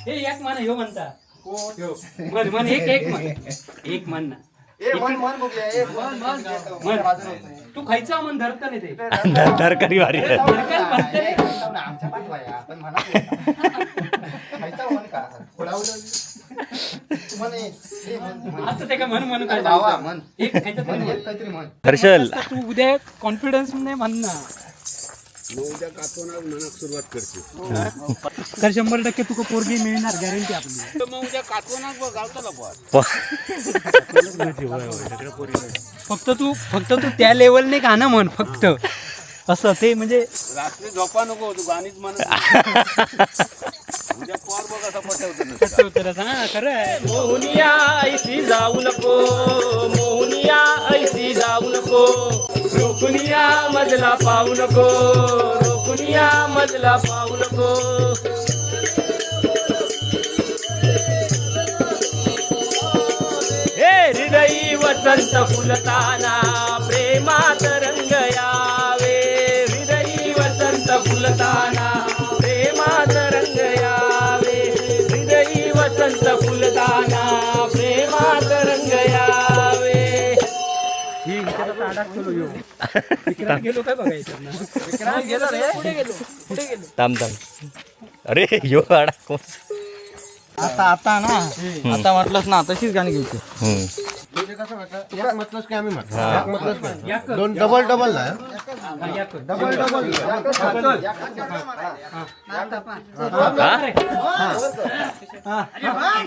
हे एक मन ह्यो म्हणता ह्यो मन मन एक मन ना मन तू खायचा मन धरत नाही ते धरकरी वारी हर्षल तू उद्या कॉन्फिडन्स नाही म्हणणार सुरुवात करते तर 100% तुका पोरगी मिळणार गॅरंटी आपली मग उद्या कातवनाक गावताला फक्त तू त्या लेवल नाही गाणं म्हण फक्त असं ते म्हणजे रात्री झोपा नको तू गाणीच म्हणत उद्या पोर बघ असं पटवतं हा खरं आहे मोहनिया ऐसी जाऊ नको मोहनिया ऐसी जाऊ नको रोकुनिया मजला पाहू नको रोकुनिया मजला पाहू नको हे हृदयी वसंत फुलताना प्रेमात रंग यावे हृदयी वसंत फुलताना प्रेमात रंग यावे हृदयी वसंत फुलताना प्रेमात रंग यावे ही गेलो काय बघायचं ना गेलो रे पुढे गेलो थांब अरे यो अडा आता ना आता म्हटलंच ना तशीच गाणी घ्यायची दोन डबल डबल ना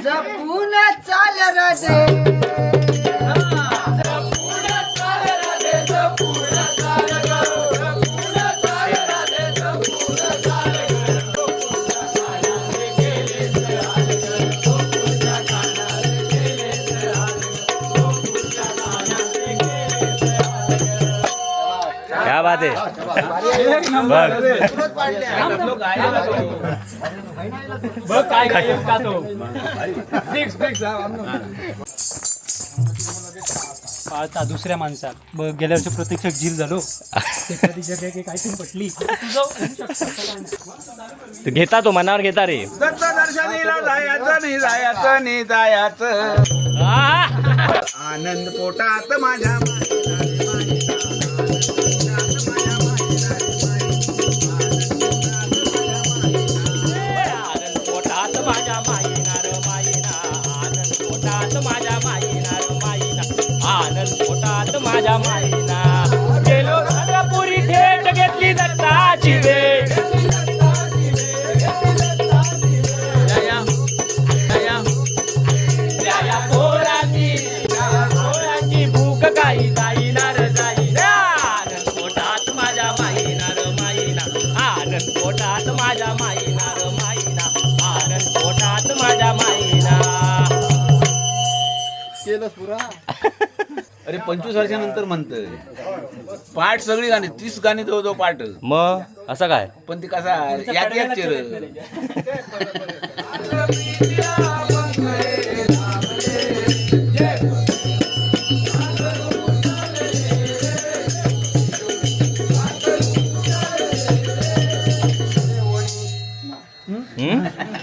जपून चाल राजे क्या बात है बघ काय काय का तो आता दुसऱ्या माणसात बघ गेल्या वर्षी प्रत्यक्षात झील झालो एखादी जग काहीतरी पटली तू घेता तो मनावर घेता रे दर्शनीला जायचं नाही जायचं आनंद पोटात माझ्या माझ्या माईना गेलो पुरी थेट घेतली दत्ताची वेळ पोरांची भूक काही जाईनार आनंद पोटात माझ्या माईनार माईना आनंद पोटात माझ्या माईनार माईना आनंद पोटात माझ्या माईना केलं पुरा अरे 25 वर्षानंतर म्हणतोय पाठ सगळी गाणी 30 गाणी जवळ पाठ मग असं काय पण ती कसा यात यात चिर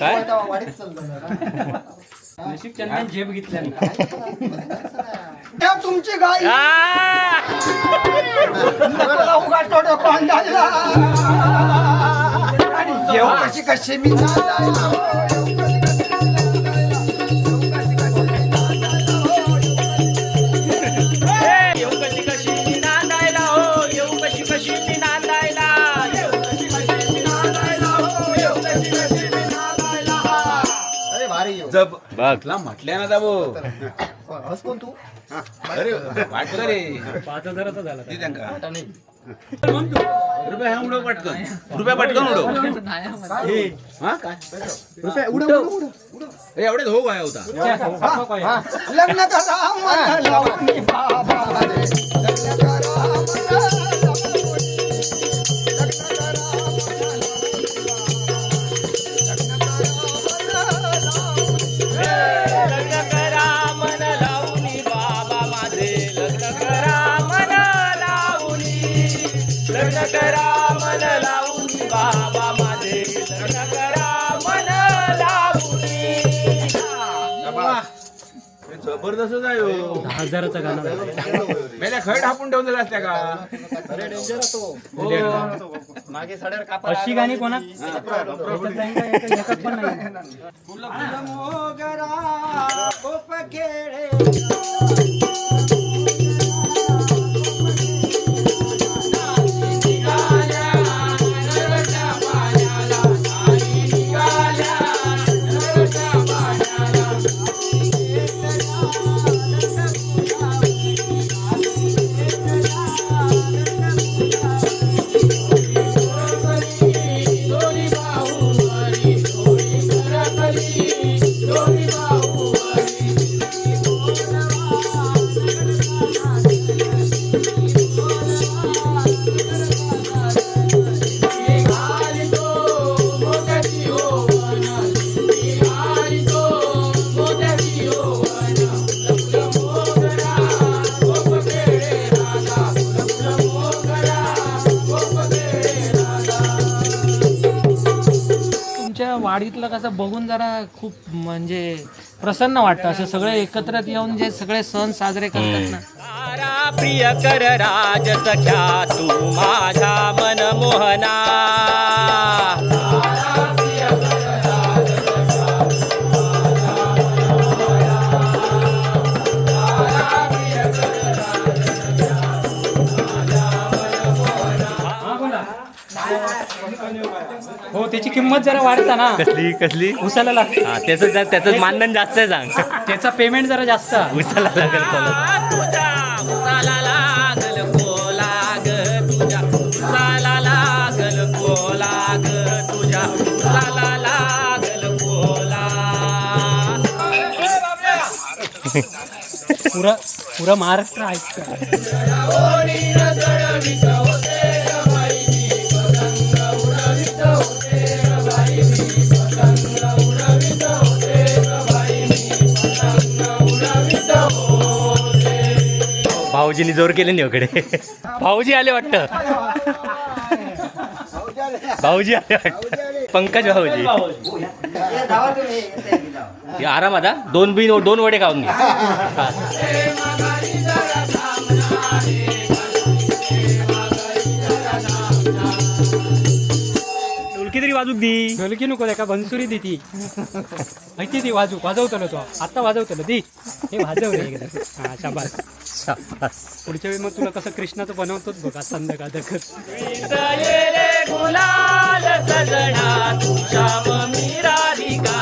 काय नशीब त्यांना झेप घेतल्या तुमची गाय कशी कशी मी येऊ कशी कशी मी नांदायला हो येऊ कशी कशी मी नांदायला येऊ कशी कशी मी नांदायला हो येऊ कशी कशी मी नांदायला अरे भारी जब बघ म्हटल्या ना दाबो हस कोण तू अरे वाट रे 5000चा झाला ती त्यांका रुपया हा उडव पटकन रुपया पटकन उडव हा काय रुपये उडव एवढे धो काय होता लग्न करा मन लावून बाबा रे लग्न करा मन लावून बाबा माझे लग्न करा मन लावून लग्न करा मन लावून बाबा माझे लग्न करा मन लावून जबरदस्तच आहे हो. 10,000चं गाणं झालं. मेल्या खड हापून ठेवलेला असत्या का मागे साड्यावर कापा अशी गाणी कोणा याच्यात जाईन का? याच्यात पण नाही. मोगरा गोप खेळे तुमच्या वाडीतलं कसं बघून जरा खूप म्हणजे प्रसन्न वाटतं, असं सगळे एकत्र येऊन जे सगळे सण साजरे करतात ना. तारा प्रिय कर राज सख्या तू माझा मन मोहना. हो, त्याची किंमत जरा वाढता ना, कसली कसली उसाला लागते. हा त्याचं मानधन जास्त आहे सांग. त्याचा पेमेंट जरा जास्त. उसाला लागेल तुझ्या उसाला लागल कोलाग तुझ्या उसाला लागल कोलाग तुझ्या उसाला लागल कोला. पुरा महाराष्ट्र ऐकतं. भाऊजीने जोर केले नाही इकडे. भाऊजी आले वाटतं. भाऊजी आले वाटतं. पंकज भाऊजी हे आरामात हा. दोन वडे खाऊन घे. हा. ढोलकी तरी वाजूक दी. ढोलकी नको का बनसुरी दी ती माहिती ती वाजवतलो तो आता वाजवतलो दी. हे वाजव रे एकदा. हा शाबास. पुढच्या वेळी मग तुला कसं कृष्णाचं बनवतोच बघा संध्याकाळ दखत. गुलाल सजना तुझ्या ममी राधिका.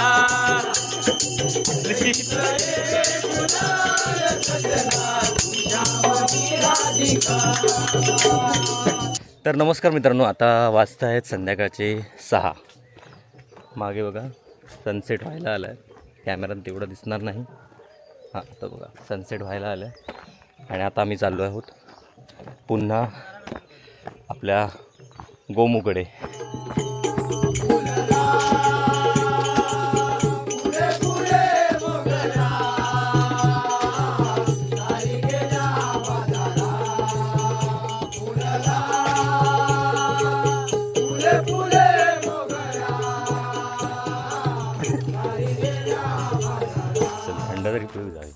तर नमस्कार मित्रांनो, आता वाजत आहेत संध्याकाळचे 6. मागे बघा सनसेट व्हायला आला आहे. कॅमेऱ्यात तेवढं दिसणार नाही. हां, आता बघा सनसेट व्हायला आलं आहे आणि आता आम्ही चाललो आहोत पुन्हा आपल्या गोमुकडे. थंड तरी पिऊ जावे.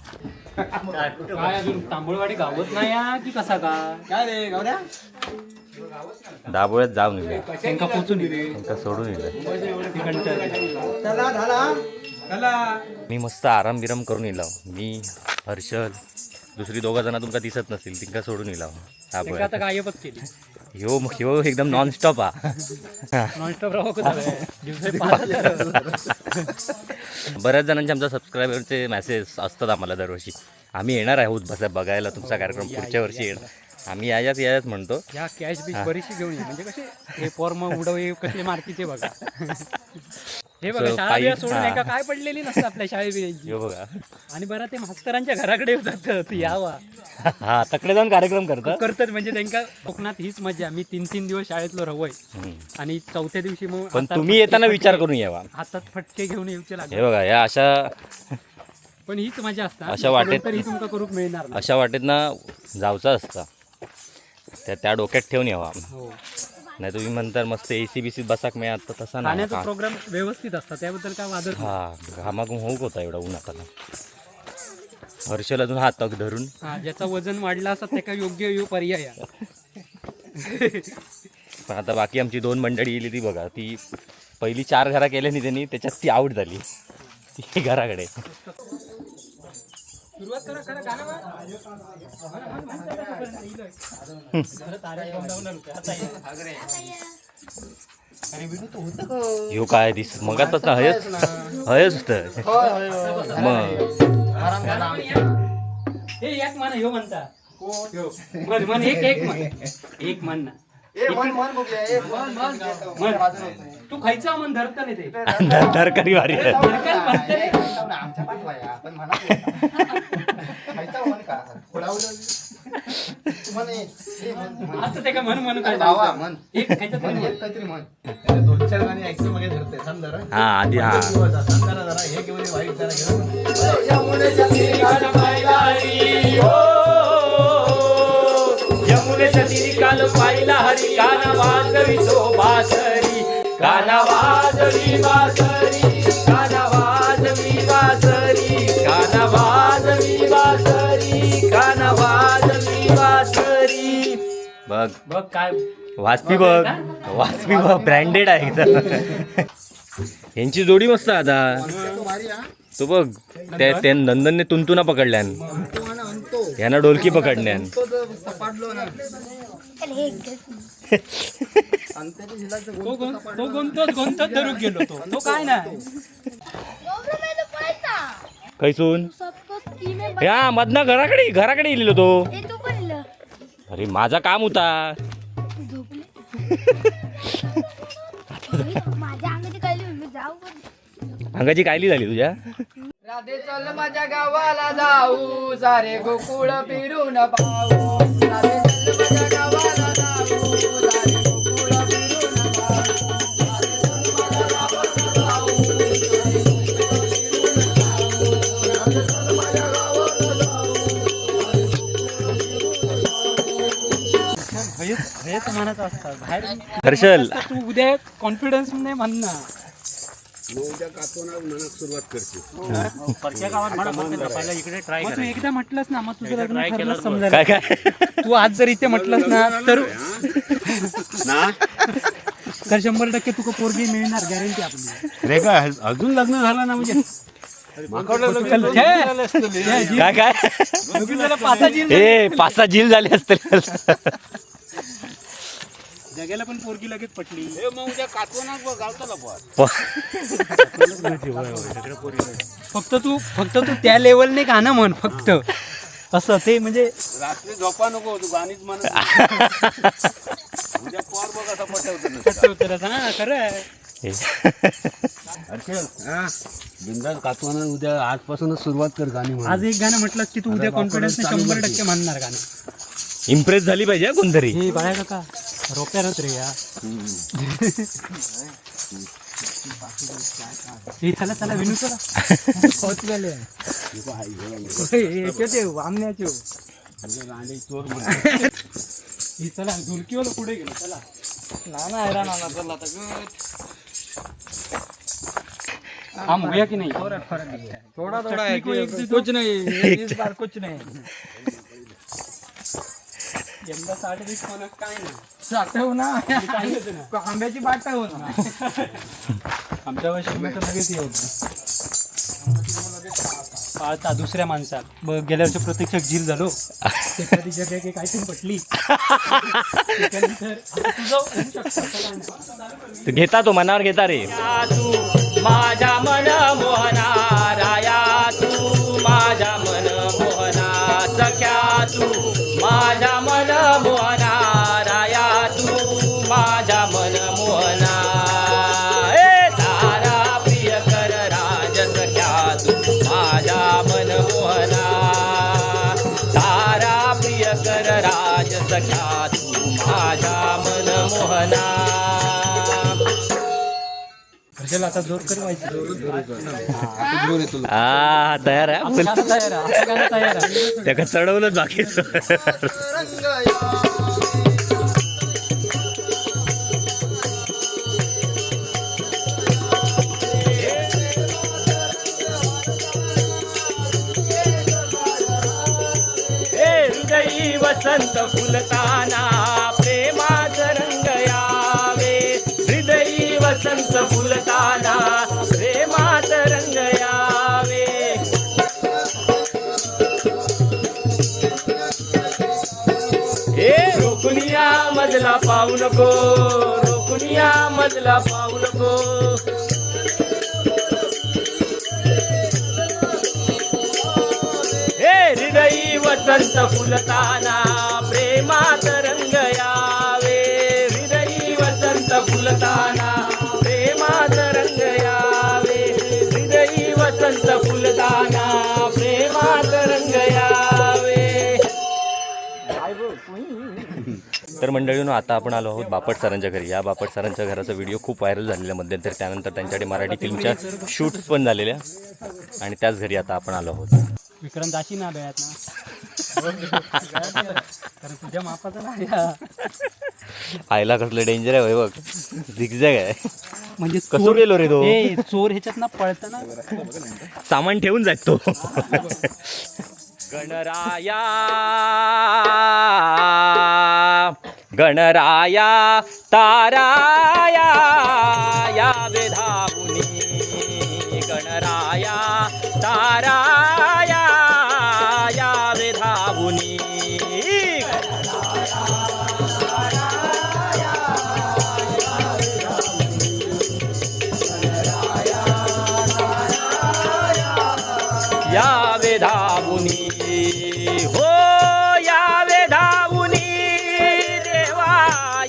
काय अजून तांबूळवाडी गावत नाही या की कसा का? काय रे गौऱ्या दाबोळ्यात जाऊन येईल. त्यांका पोचून येते. त्यांना सोडून येईल. चला झाला मी मस्त आराम बिराम करून येईल. मी हर्षल दुसरी 2 जण तुमका दिसत नसतील, तिंका सोडून येईल. त्यांका आता गायबच केली. ह्यो एकदम नॉनस्टॉप हा. नॉनस्टॉप राहू बऱ्याच जणांचे आमच्या सबस्क्रायबरचे मेसेज असतात आम्हाला दरवर्षी. आम्ही येणार आहोत बघायला तुमचा कार्यक्रम पुढच्या वर्षी येणार. आम्ही याच म्हणतो. या कॅश बीच बरीचशी घेऊन ये, म्हणजे कसे हे फॉर्म उडवे कसे मारती ते बघा. हे बघा शाळा बिळा सोडून एका काय पडलेली नसतं आपल्या शाळेबिळेची. बघा आणि बरं ते मास्तरांच्या घराकडे येतात ती यावा. हा तकडे जाऊन कार्यक्रम करतात म्हणजे त्यांना कोकणात हीच मजा. मी 3 दिवस शाळेतलो रवय आणि 4थ्या दिवशी मग पण तुम्ही येताना विचार करून यावा. हातात फटके घेऊन येऊचे लागले. हे बघा या अशा पण हीच मजा असतात. अशा वाटेत तरी तुमका करूक मिळणार नाही. अशा वाटेत ना जाऊचा असता. त्या डोक्यात ठेवून यावा. हो, नाही तुम्ही म्हणता मस्त एसी बीसी बसाक मिळत तर तसा नाही. खाण्याचा प्रोग्राम व्यवस्थित असतात त्याबद्दल काय वादच नाही. हा घामाघूम होऊक होता एवढा उन्हाताना. हर्षल अजून हात तग धरून. हा ज्याचा वजन वाढला असता त्याका योग्य यो पर्याय आहे. पण आता बाकी आमची 2 मंडळी येली ती बघा, ती पहिली 4 घरा केल्या नाही त्यांनी, त्याच्यात ती आऊट झाली ती घराकडे. सुरुवात करा खरं गाणं ह्यो काय दिस मग आता हयच हयच मग हे एक म्हण ह्यो म्हणता म्हण म्हण एक म्हण ना म्हण तू खायचा म्हण धरता नाही ते धरकरी वारी आमच्या पाठवाया आपण म्हणा खायचा म्हण का आता ते का म्हण काय लावा म्हण एक खायचं तरी म्हण. काहीतरी म्हण 2-4 गाणी ऐकते मग धरते थांब जरा. हा आधी हा थांब जरा हे घेऊन वाईट जरा घेऊन. यमुनेच्या तीरी काल पाहिला हरी काना वाजवितो बासरी काना वाजवी बासरी काना वाजवी बासरी काना वाजवी बासरी काना वाजवी बासरी. बघ बघ काय वाजपी बघ वाजपी बघ ब्रँडेड आहे एकदम. यांची जोडी मस्त आहे आता. तो बघ त्या नंदनने तुंतुना पकडल्यान, यांना डोलकी पकडण्यान. तो गोंतच धरून गेलो तो काय नाही कैसून या मधना घराकडे येलेलो तो. अरे माझा काम होता. अंगाची कायली झाली तुझ्या. राधे चल माझ्या गावाला जाऊ सारे गोकुळ फिरून पाहू राधे चल माझ्या गावाला जाऊ सारे गोकुळ फिरून हेच म्हणत असतात बाहेर हर्षल तू उद्या कॉन्फिडन्स नाही म्हणणार. मग तू एकदा म्हटलंस ना मग तुझं लग्न ठरलंच समजा. काय काय तू आज जर इथे म्हटलंस ना तर 100% तुका पोरगी मिळणार गॅरंटी आपली. रे का अजून लग्न झालं ना म्हणजे काय काय 5-6 झील झाले असतील. जगाला पण पोरगी लगेच पटली. फक्त तू त्या लेवलने गाणं म्हण फक्त असं ते म्हणजे रात्री झोपा नको तू गाणीच म्हण. उद्या पोर बघ आता पटवतं ना खरं बिंदास कातवाना उद्या आजपासूनच सुरुवात कर गाणी म्हणून. आज एक गाणं म्हटलं की तू उद्या कॉन्फिडन्स 100% म्हणणार गाणं. इम्प्रेस झाली पाहिजे हा कोणतरी. हे बाळा काका रोप्यानच रे या हे चला विनू चला पोहोचलेले वामण्याचे हे चला झुलकीवर पुढे गेलो चला ना चला हा मुया की नाही थोडा है कुछ नहीं यंदा 20 म्हणत काय नाही साठव ना आंब्याची बाट हो ना आमच्या वर्षी लगेच येऊ पाळता दुसऱ्या माणसात गेल्या वर्षी प्रत्यक्षात झील झालो त्याच्या जग काहीतरी पटली घेता तो मनावर घेता रे. माझ्या मन मोहना राया तू माझ्या मन मोहना सख्या तू माझ्या मन मोहना राया तू माझ्या मन मोहना ए तारा प्रिय कर राज सख्या तू माझ्या मन मोहना तारा प्रिय कर राज सख्या तू माझ्या मन मोहना. आता जोर कर हा तयार आहे आपण. तयार त्याला चढवलं बाकीच. वसंत फुलताना प्रेमात रंग यावे हृदयी वसंत फुलताना प्रेमात रंग यावे हे रोकुनिया मजला पाहू नको रोकुनिया मजला पाहू नको हे हृदयी वसंत फुलताना प्रेमात रंग यावे हृदयी वसंत फुलताना प्रेमात रंग यावे हृदयी वसंत फुलताना प्रेमात रंग यावे तर मंडळींनो आता आपण आलो आहोत बापट सरांच्या घरी. या बापट सरांच्या घराचा व्हिडिओ खूप व्हायरल झालेला मध्यंतरी. त्यानंतर त्यांच्याकडे मराठी फिल्मच्या शूट्स पण झालेल्या आणि त्याच घरी आता आपण आलो आहोत. विक्रम दाशी ना बेळ्यात ना कारण तुझ्या मापाचा नाही आईला कसलं डेंजर आहे बघ झिगझॅग आहे म्हणजे कसं गेलो रे तो चोर ह्याच्यात ना पळताना सामान ठेवून जात तो गणराया गणराया ताराया या वेधाऊनी गणराया ताराया या वेधाऊनी या वेधाऊनी हो या वेधाऊनी देवा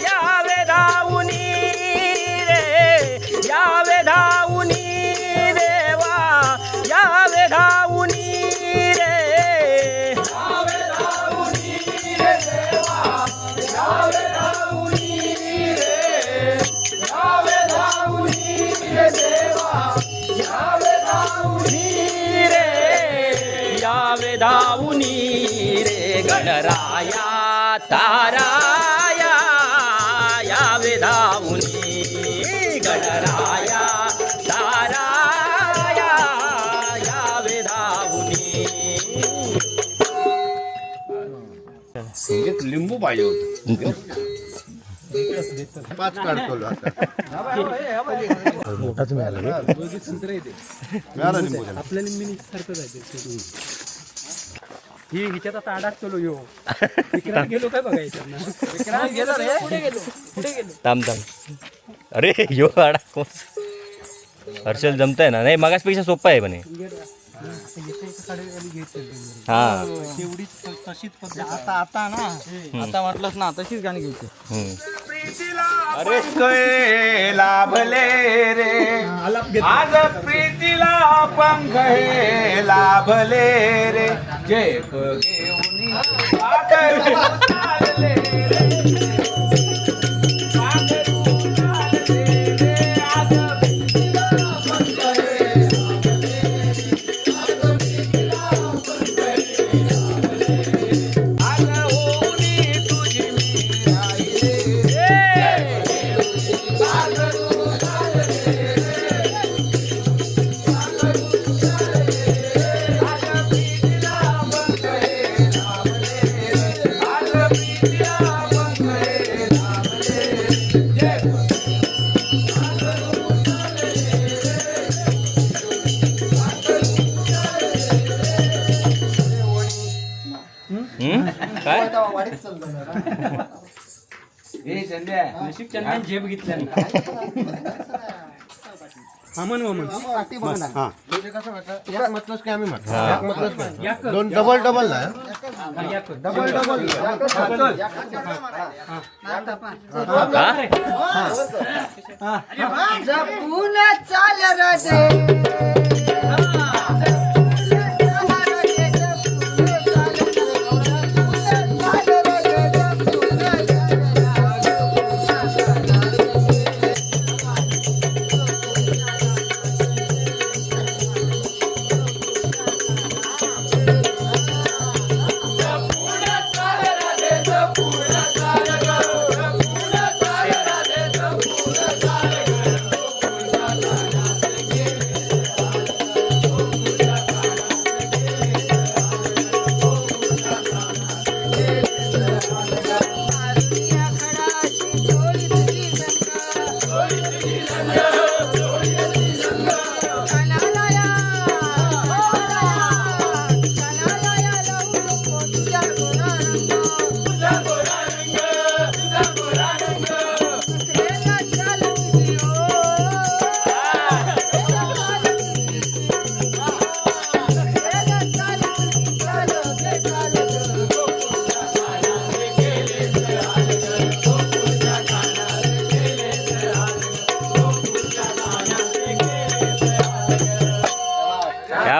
या वेधाऊनी रे या वेधाऊनी देवा या वेधाऊनी रे या वेधाऊनी रे देवा या वेधाऊनी रे या वेधाऊनी रे देवा या वेधाऊनी रे या वेधाऊनी रे गणराया ताराया या वेधाऊनी गणराया ताराया या वेधाऊनी लिंबू पाहिजे होतं. पाच काढतो आपल्या लिंबिनी सारखंच आहे ही हिच्यात आता अडकतो यो विक्रांत गेलो काय बघायचं ना विक्रांत गेलो रे पुढे गेलो थांब अरे यो अडा हर्षल जमताय ना नाही मगासपेक्षा सोपं आहे म्हणे हा तेवढीच तशीच पद्धत आता ना आता म्हटलंच ना तशीच गाणी घ्यायची अरे कळे लाभले रे आज प्रीतीला पंख हे लाभले रे जय घेऊन पाखरू चालले रे पाखरू चालले रे आज प्रीतीला पंख हे आज होऊनी तुझी मी राहिले काय हे संध्या नशीब चंदन झेप घेतल्या अमन वमन दोन डबल डबल ना डबल डबल जपून चाल रे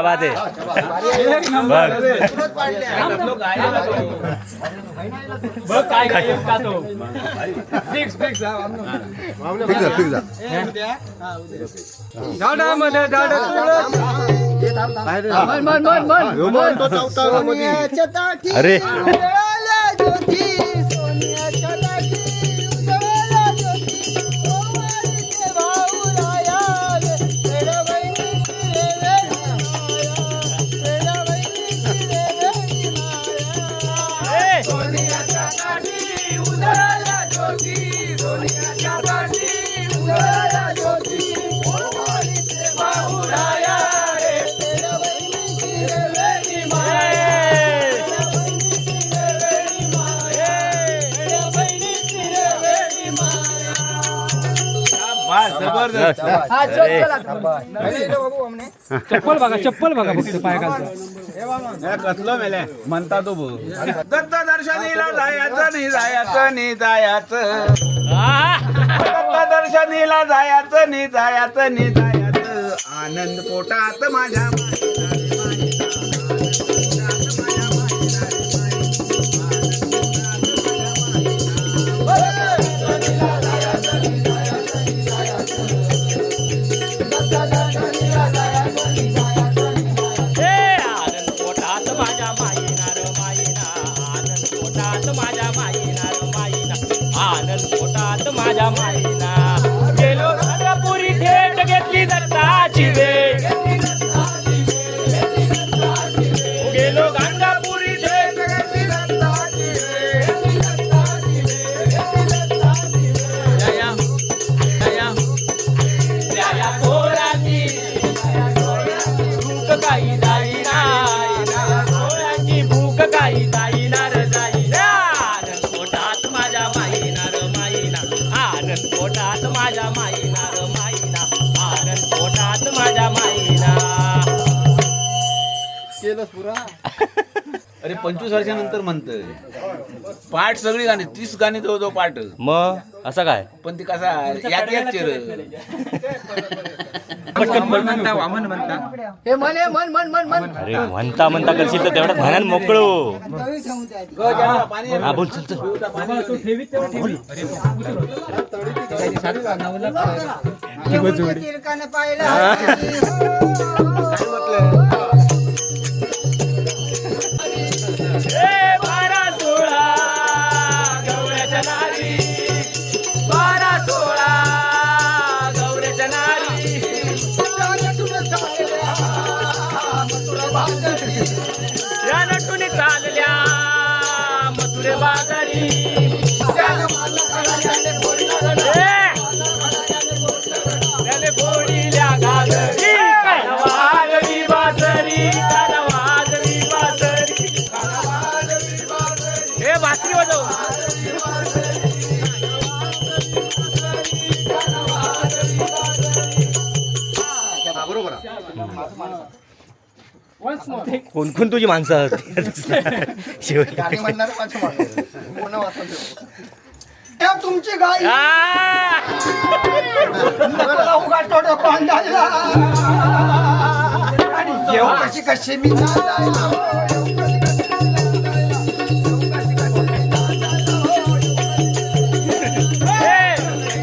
क्या बात आहे बघ काय काय का तो फिक्स अरे जबरदस्त चप्पल बघा फक्त पाय घालतो कसलं मेले म्हणता तो दत्त दर्शनीला जायचं नाही जायचं नाही जायचं दत्त दर्शनीला जायचं नाही जायचं नाही जायचं आनंद पोटात माझ्या माझ्या माईना गेलो पुरी थेट घेतली दत्ताची वेळ गेलो गाणगापुरी थेट घेतली दत्ताची वेळ पोराची भूक काही जाईना पोराची भूक काही जाईनार जाईना पोटात माझ्या माईनार आनंद पोटात माझ्या माईना र माईना आनंद पोटात माझ्या माईना केलं पुरा अरे 25 वर्षानंतर म्हणतोय पाठ सगळी गाणी 30 गाणी तो पाठ मग असं काय पण ती कसा यात चिर हे म्हणे मन अरे म्हणता म्हणता करशील तर तेवढं म्हणान मोकळो हा बोल चल चल बारा सोळा गौऱ्याच्या नारी 12-16 गौऱ्याच्या नारी या नटून चालल्या मथुरे बाजारी त्याने फोडील्या घागरी वाजरी बासरी वाजरी बासरी हे बासरी वाजव कोण कोण तुझी माणसं शिव तुमची गाय आणि जेव्हा कशी कशी मी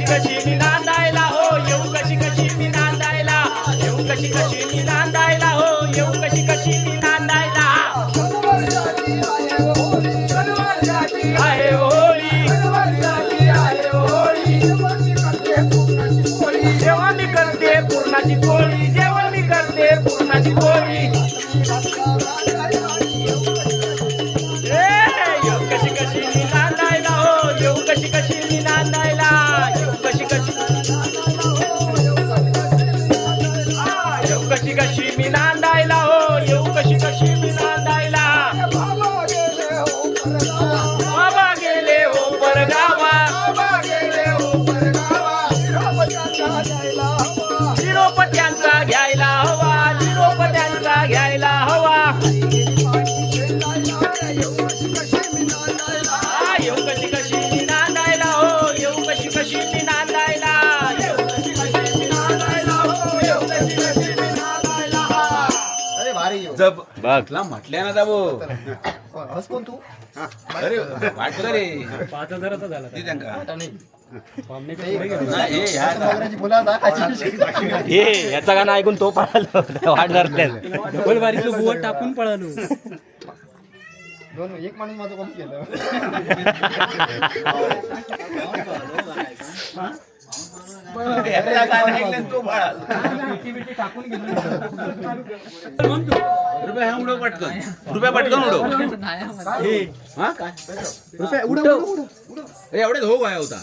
कशी मी नांदायला हो येऊ कशी कशी मी नांदायला येऊ कशी कशी मी नांदायला हो येऊ कशी कशी मी नांदायला आहे होळी जेव्हा मी करते पूर्णाची पोळी जेव्हा मी करते पूर्णाची पोळी येऊ कशी कशी मी नांदायला हो येऊ कशी कशी मी नांदायला येऊ कशी कशी येऊ कशी कशी मी नांदायला हो येऊ कशी कशी मी नांदायला बाबा गेले हो परगावा निरोपत्यांचा घ्यायला हवा निरोपत्यांचा घ्यायला हवा येऊ कशी कशी मी नांदायला हो येऊ कशी कशी मी नांदायला येऊ कशी कशी मी नांदायला हो येऊ कशी कशी मी नांदायला जब बघ तुला म्हटल्या ना दाबो कोण तू अरे वाटलं रे 5,000चा झाला ती त्यांका नाही नाही, हे ह्या नवऱ्याची फुलं दाखायची. हे याचा गाणं ऐकून तो पळालो वाढणार नाही डबल बारीचं बुवट टाकून पळालो. एक माणूस माझं काम केलं. ह्याला गाणं ऐकलं तो पळाला. रुपया हा उडव पटकन रुपया पटकन उडव हा हे एवढेच हो काय होता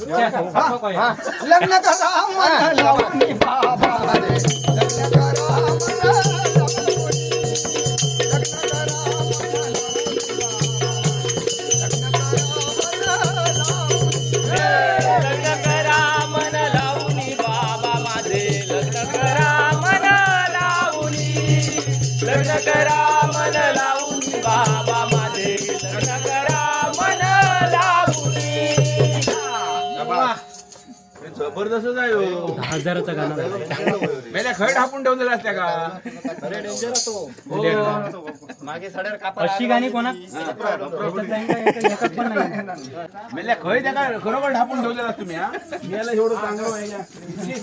लग्न करा मला लावणी बाबा रे. लग्न करा मला लावणी. लग्न करा लग्न करा मन लावणी बाबा माझे लग्न करा मन लावणी लग्न करा मन लावणी बाबा माझे लग्न करा मन लावणी. जबरदस्त आहे हो. 10,000चा गाणं पहिल्या खड टाकून ठेवलेला असत्या का मागे साड्यावर कापा. अशी गाणी कोणा एकच पण नाही. मेल्या खय त्या का खरोखर ढापून ठेवलेला तुम्ही हा याला एवढं चांगलं व्हायला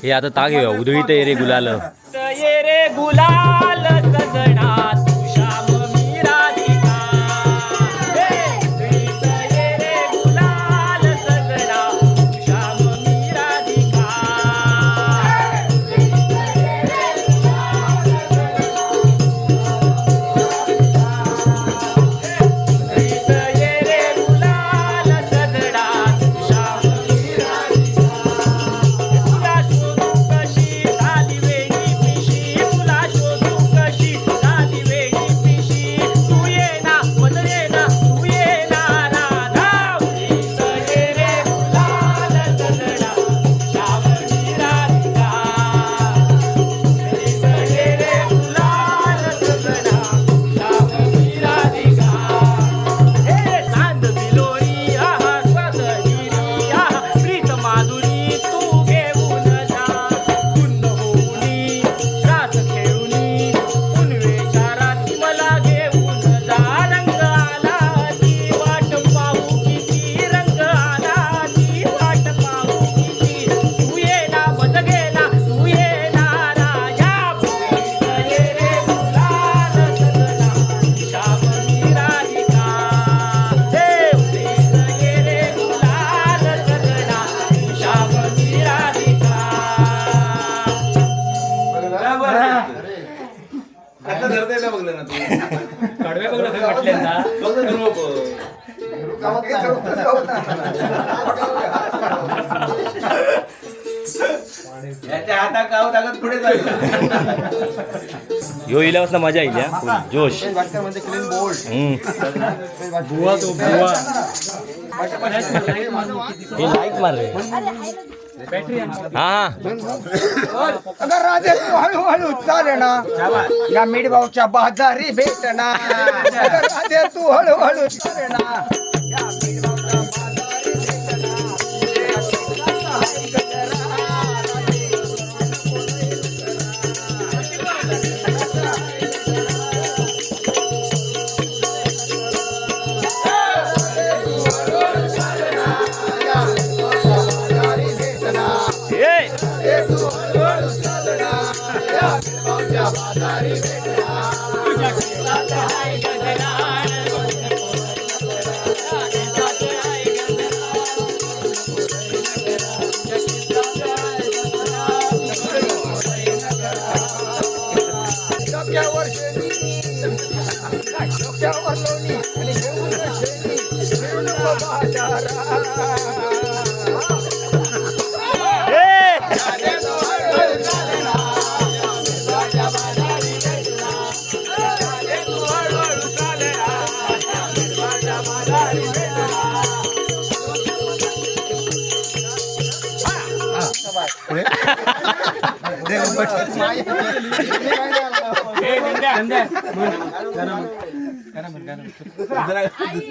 हे आता ताग घेऊया उधळीत ये रे गुलाल ये रे गुलाल सजना तू श्याम मी राधिका. ये रे गुलाल सजना तू श्याम मी राधिका. ये रे गुलाल सजना तू श्याम मी राधिका. तुला शोधू कशी झाली वेणी पिशी तुला शोधू कशी झाली वेणी पिशी तू ये ना मदर ये ना तू ये ना राधा उरीत ये रे गुलाल सजना श्याम मी राधिका. उरीत ये रे गुलाल सजना श्याम मी राधिका. हे चांद बिलोरी आहा स्वाद हिरी आहा प्रीत माधुरी तू घेऊन जा. गुंड होऊनी रास खेळूनी उन्वेच्या राती मला घेऊन जा. रंग आला ती वाट पाहू किती रंग आला ती वाट पाहू किती तू ये ना मज गेला तू ये ना राजा. उरीत ये रे गुलाल सजना श्याम मी राधिका. हे उरीत ये रे गुलाल सजना श्याम मी राधिका. आता धरता येतं बघलं ना तू कडव्या बघलं म्हटल्यांदा फक्त धरू नको याच्या हाता काव टाकत पुढे जायचं ह्यो इल्यापासून मजा येईल हा. फुल जोश म्हणजे क्लीन बोल्ड. बुवा तो बुवा हे लाईक मार रे हा अगं राधे तू हळूहळू चालना या मिडभाऊच्या बाजारी भेटना. अगं राधे तू हळूहळू चालना या मिडभाऊच्या बाजारी डोक्यावर शेणी डोक्यावर लोणी आणि घेऊन शेणी घेऊन बाजारा.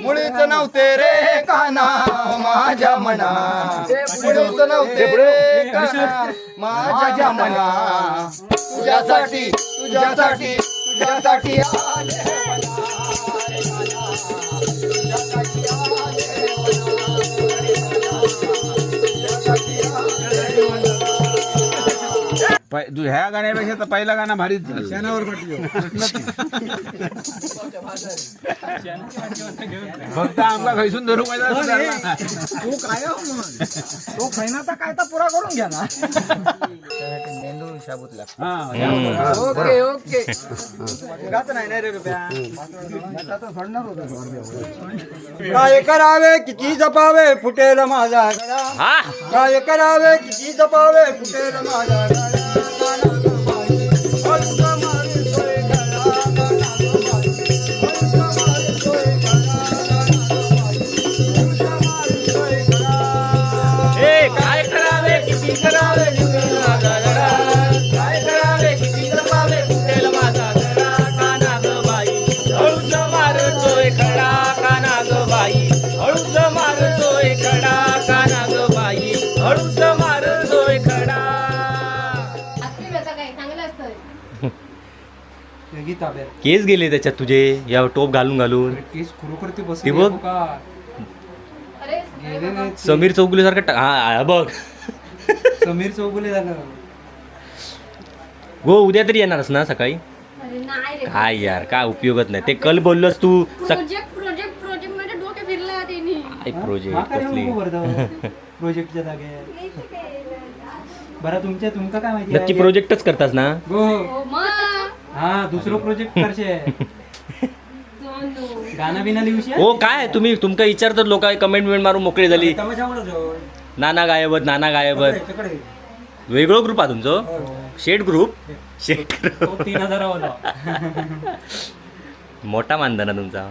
मुळीच नव्हते रे काना माझ्या मना. मुळीच नव्हते रे काना माझ्या मना. तुझ्यासाठी तुझ्यासाठी तुझ्यासाठी आले मला रे राजा, तुझ्यासाठी आले तू ह्या गाण्यापेक्षा तर पहिला गाणं भारीच झालं. फक्त आमका खैसून धरू पाहिजे. तू काय हो मग तू खैनाचा काय तर पुरा करून घ्या ना. मेंदू शाबूतला ओके ओके नाही ना रे रुपया. काय करावे किती जपावे फुटेल माझा गळा, हा काय करावे किती जपावे फुटेल माझा गळा. ए काय करावे किती करावे फुटेल माझा गळा, काय करावे किती जपावे फुटेल माझा गळा. काना ग बाई हळूच मारतोय खडा, काना ग बाई हळूच मारतोय खडा, काना ग बाई हळूच मारतोय खडा. केस गेले त्याच्यात तुझे या टोप घालून घालून. ते बघ समीर चौगुले सारखं हा बघ. समीर चौगुले झालं. हो उद्या तरी येणारच ना सकाळी. काय यार काय उपयोगच नाही ते कल बोललोस तू प्रोजेक्ट मध्ये डोके फिरला त्यांनी. काय प्रोजेक्ट कसली प्रोजेक्टच्या जागे बरं तुमका काय माहिती नक्की प्रोजेक्टच करतास ना. हो हो मग हा दुसरं प्रोजेक्ट करशे गाणं बिना लिहूशे. हो काय तुम्ही तुमका विचारतात लोक कमेंट मारून मोकळी झाली. नाना गायबत नाना गायबत वेगळं ग्रुप आहे तुमचं. शेड ग्रुप शेड ग्रुप 3000 मोठा मानधन आहे तुमचा.